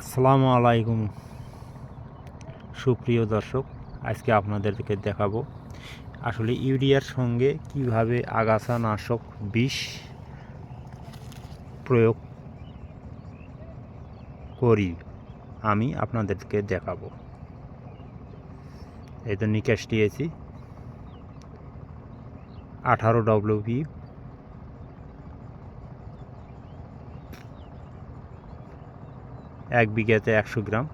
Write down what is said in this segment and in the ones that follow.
আসসালামু আলাইকুম সুপ্রিয় দর্শক, আজকে আপনাদেরকে দেখাবো আসলে ইউরিয়ার সঙ্গে কিভাবে আগাছা নাশক বিষ প্রয়োগ করি আমি আপনাদেরকে দেখাবো। এই তো নিকাশ দিয়েছি 18 WP, এক বিঘাতে 100 গ্রাম।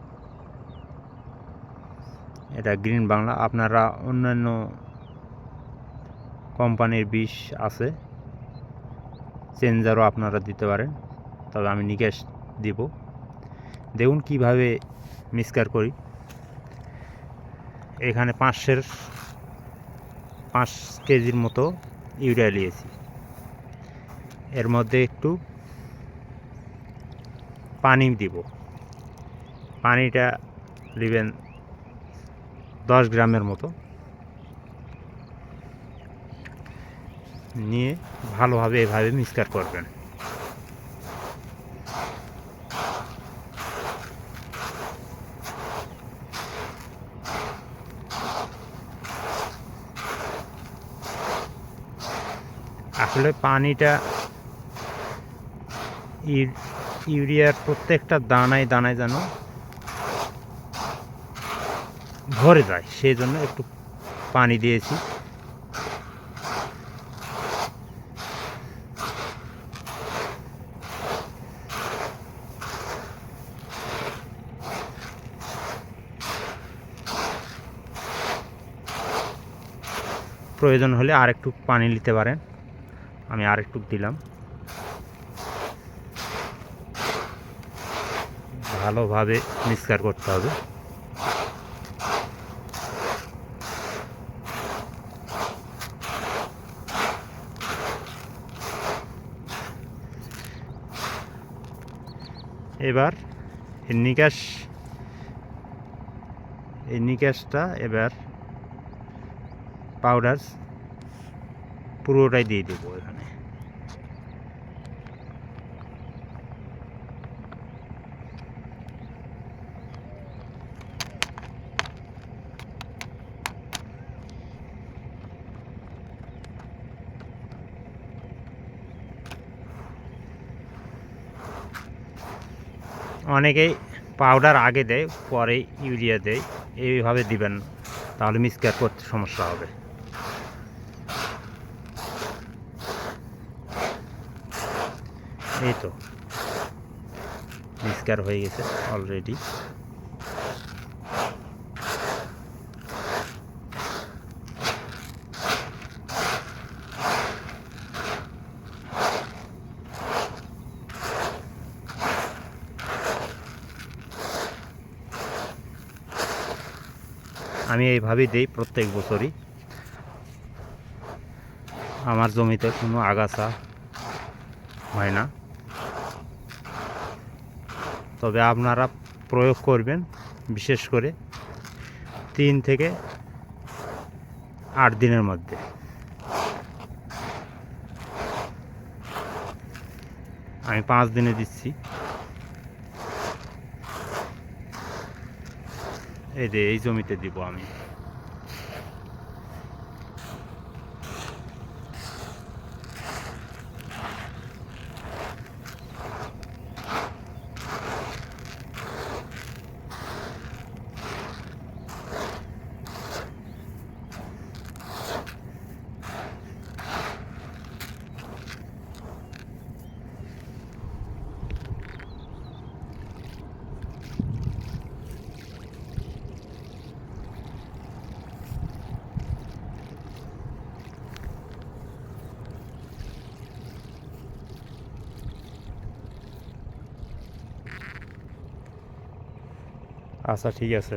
এটা গ্রিন বাংলা। আপনারা অন্যান্য কোম্পানির বিষ আছে, চেঞ্জারও আপনারা দিতে পারেন, তবে আমি নিকাশ দিব। দেখুন কিভাবে মিক্সচার করি। এখানে 5 কেজির মতো ইউরিয়া নিয়েছি। এর মধ্যে একটু পানি দিব। পানিটা দিবেন 10 গ্রামের মতো, নিয়ে ভালোভাবে এভাবে মিক্সচার করবেন। আসলে পানিটা ইউরিয়ার প্রত্যেকটা দানায় দানায় যেন ভরে যায়, সেই জন্য একটু পানি দিয়েছি। প্রয়োজন হলে আরেকটু পানি নিতে পারেন, আমি আরেকটু দিলাম। ভালোভাবে মিক্সচার করতে হবে। এবার এই নিকাশটা এবার পাউডার পুরোটাই দিয়ে দেবো এখানে। অনেকেই পাউডার আগে দেয়, পরে ইউরিয়া দেয়। এইভাবে দিবেন, তাহলে মিক্সচার করতে সমস্যা হবে। এই তো মিক্সচার হয়ে গেছে অলরেডি। আমি এইভাবেই দিই প্রত্যেক বছরই। আমার জমিতে কোনো আগাছা হয় না, তবে আপনারা প্রয়োগ করবেন বিশেষ করে 3 থেকে 8 দিনের মধ্যে। আমি 5 দিনে দিচ্ছি। এই জমিতে দিব আমি। আচ্ছা, ঠিক আছে।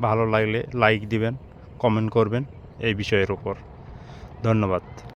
ভালো লাগলে লাইক দিবেন, কমেন্ট করবেন এই বিষয়ের উপর। ধন্যবাদ।